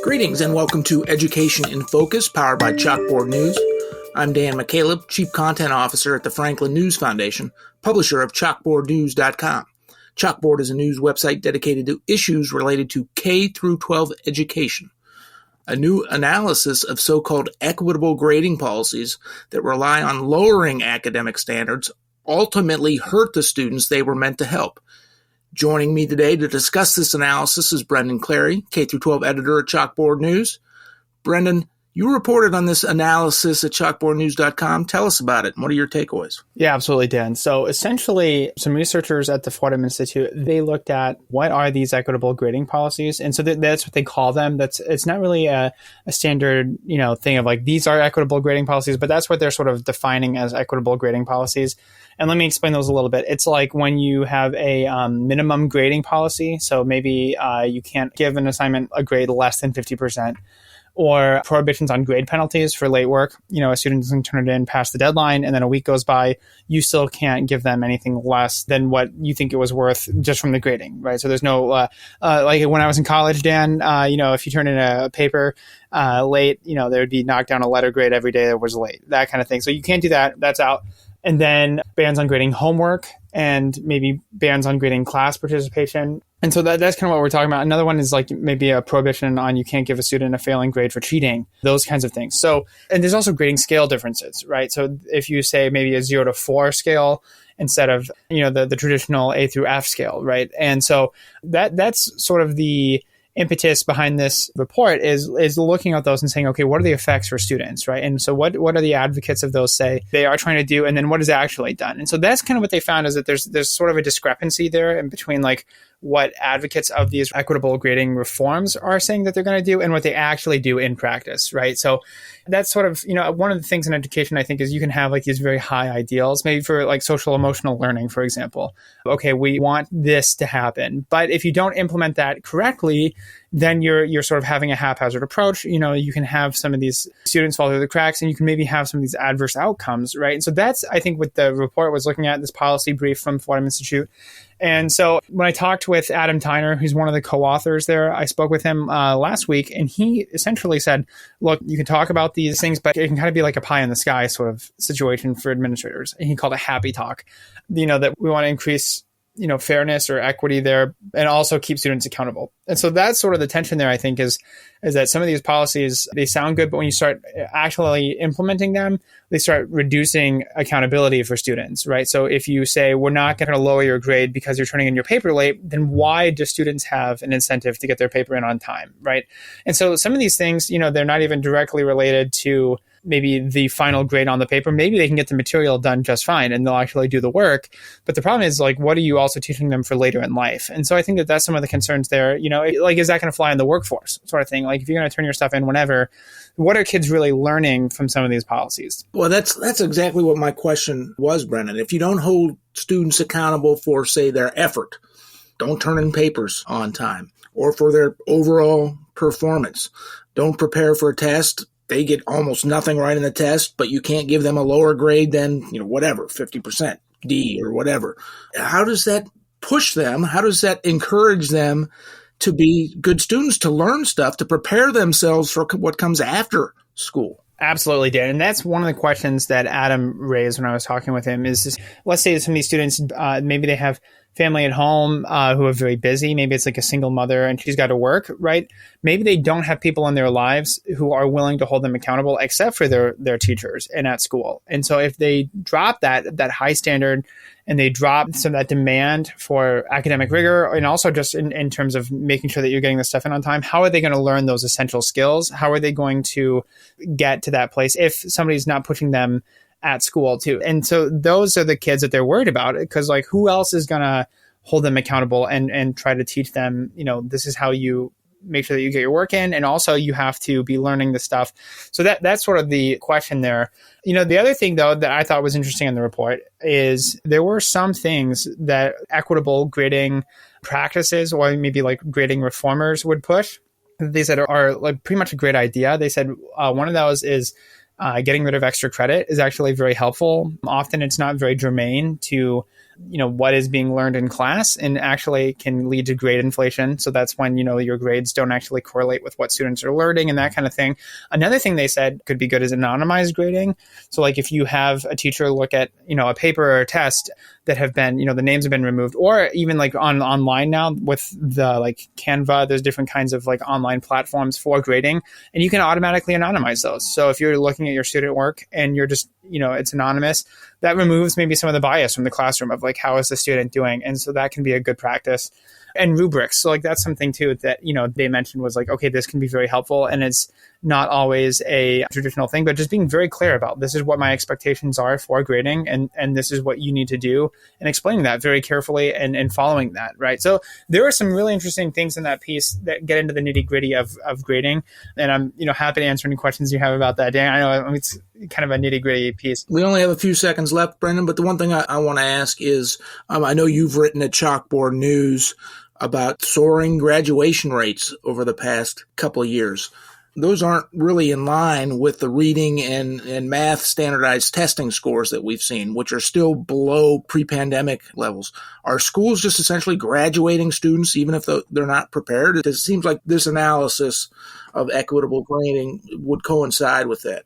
Greetings and welcome to Education in Focus, powered by Chalkboard News. I'm Dan McCaleb, Chief Content Officer at the Franklin News Foundation, publisher of chalkboardnews.com. Chalkboard is a news website dedicated to issues related to K through 12 education. A new analysis of so-called equitable grading policies that rely on lowering academic standards ultimately hurt the students they were meant to help. Joining me today to discuss this analysis is Brendan Clary, K-12 editor at Chalkboard News. Brendan, you reported on this analysis at chalkboardnews.com. Tell us about it. What are your takeaways? Yeah, absolutely, Dan. So essentially, some researchers at the Fordham Institute, they looked at what are these equitable grading policies. And so that's what they call them. It's not really a standard, thing of like, these are equitable grading policies, but that's what they're sort of defining as equitable grading policies. And let me explain those a little bit. It's like when you have a minimum grading policy. So maybe you can't give an assignment a grade less than 50%. Or prohibitions on grade penalties for late work. A student doesn't turn it in past the deadline, and then a week goes by, you still can't give them anything less than what you think it was worth just from the grading, right? So there's no, like when I was in college, Dan, if you turn in a paper late, there would be knocked down a letter grade every day that was late, that kind of thing. So you can't do that. That's out. And then bans on grading homework and maybe bans on grading class participation. And so that's kind of what we're talking about. Another one is like maybe a prohibition on you can't give a student a failing grade for cheating, those kinds of things. So, and there's also grading scale differences, right? So if you say maybe a 0 to 4 scale instead of, the traditional A through F scale, right? And so that's sort of the impetus behind this report is looking at those and saying, okay, what are the effects for students, right? And so what are the advocates of those say they are trying to do, and then what is actually done? And so that's kind of what they found, is that there's sort of a discrepancy there in between like what advocates of these equitable grading reforms are saying that they're going to do and what they actually do in practice, right? So that's sort of, one of the things in education, I think, is you can have like these very high ideals, maybe for like social emotional learning, for example. Okay, we want this to happen. But if you don't implement that correctly, then you're sort of having a haphazard approach. You can have some of these students fall through the cracks, and you can maybe have some of these adverse outcomes, right? And so that's, I think, what the report was looking at, this policy brief from Fordham Institute. And so when I talked with Adam Tyner, who's one of the co-authors there, I spoke with him last week, and he essentially said, look, you can talk about these things, but it can kind of be like a pie in the sky sort of situation for administrators. And he called it happy talk, that we want to increase fairness or equity there, and also keep students accountable. And so that's sort of the tension there, I think, is that some of these policies, they sound good, but when you start actually implementing them, they start reducing accountability for students, right? So if you say, we're not going to lower your grade because you're turning in your paper late, then why do students have an incentive to get their paper in on time, right? And so some of these things, they're not even directly related to maybe the final grade on the paper. Maybe they can get the material done just fine and they'll actually do the work. But the problem is, like, what are you also teaching them for later in life? And so I think that that's some of the concerns there. Like, is that going to fly in the workforce sort of thing? Like, if you're going to turn your stuff in whenever, what are kids really learning from some of these policies? Well, that's exactly what my question was, Brendan. If you don't hold students accountable for, say, their effort, don't turn in papers on time, or for their overall performance, don't prepare for a test, they get almost nothing right in the test, but you can't give them a lower grade than, 50%, D or whatever. How does that push them? How does that encourage them to be good students, to learn stuff, to prepare themselves for what comes after school? Absolutely, Dan. And that's one of the questions that Adam raised when I was talking with him is, let's say some of these students, maybe they have family at home who are very busy. Maybe it's like a single mother and she's got to work, right? Maybe they don't have people in their lives who are willing to hold them accountable except for their teachers and at school. And so if they drop that high standard and they drop some of that demand for academic rigor, and also just in terms of making sure that you're getting the stuff in on time, how are they going to learn those essential skills? How are they going to get to that place if somebody's not pushing them at school too? And so those are the kids that they're worried about, because like, who else is going to hold them accountable and try to teach them, this is how you make sure that you get your work in. And also you have to be learning the stuff. So that's sort of the question there. The other thing though, that I thought was interesting in the report is there were some things that equitable grading practices, or maybe like grading reformers, would push. They said are like pretty much a great idea. They said one of those is getting rid of extra credit is actually very helpful. Often it's not very germane to what is being learned in class, and actually can lead to grade inflation. So that's when, your grades don't actually correlate with what students are learning and that kind of thing. Another thing they said could be good is anonymized grading. So like if you have a teacher look at, a paper or a test that have been, the names have been removed, or even like online now with the like Canva, there's different kinds of like online platforms for grading, and you can automatically anonymize those. So if you're looking at your student work and you're just, it's anonymous, that removes maybe some of the bias from the classroom of like, how is the student doing? And so that can be a good practice. And rubrics. So like that's something too that, they mentioned was like, okay, this can be very helpful. And it's not always a traditional thing, but just being very clear about this is what my expectations are for grading, and this is what you need to do, and explaining that very carefully and following that, right? So there are some really interesting things in that piece that get into the nitty gritty of grading. And I'm, happy to answer any questions you have about that, Dan. I know it's kind of a nitty gritty piece. We only have a few seconds left, Brendan, but the one thing I want to ask is, I know you've written at Chalkboard News about soaring graduation rates over the past couple of years. Those aren't really in line with the reading and math standardized testing scores that we've seen, which are still below pre-pandemic levels. Are schools just essentially graduating students even if they're not prepared? It seems like this analysis of equitable grading would coincide with that.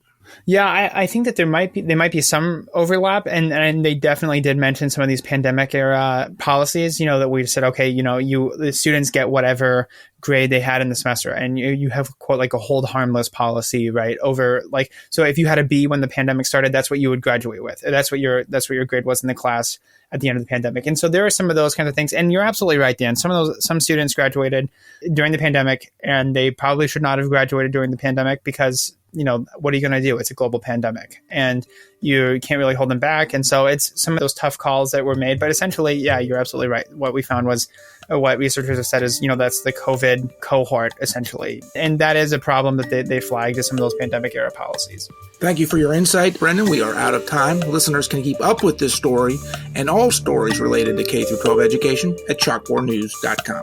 Yeah, I think that there might be some overlap, and they definitely did mention some of these pandemic era policies, that we said, okay, the students get whatever grade they had in the semester, and you have quote like a hold harmless policy, right? Over like, so if you had a B when the pandemic started, that's what you would graduate with. That's what your grade was in the class at the end of the pandemic. And so there are some of those kinds of things. And you're absolutely right, Dan. Some students graduated during the pandemic, and they probably should not have graduated during the pandemic because, what are you going to do? It's a global pandemic, and you can't really hold them back. And so it's some of those tough calls that were made. But essentially, yeah, you're absolutely right. What we found was, what researchers have said is, that's the COVID cohort, essentially. And that is a problem that they flagged as some of those pandemic era policies. Thank you for your insight, Brendan. We are out of time. Listeners can keep up with this story and all stories related to K-12 education at chalkboardnews.com.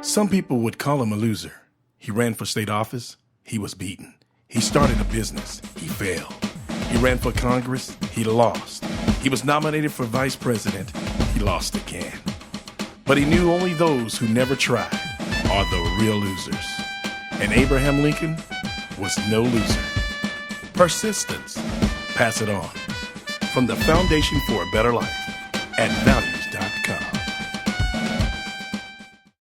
Some people would call him a loser. He ran for state office. He was beaten. He started a business. He failed. He ran for Congress. He lost. He was nominated for vice president. He lost again. But he knew only those who never tried are the real losers. And Abraham Lincoln was no loser. Persistence. Pass it on. From the Foundation for a Better Life. Add value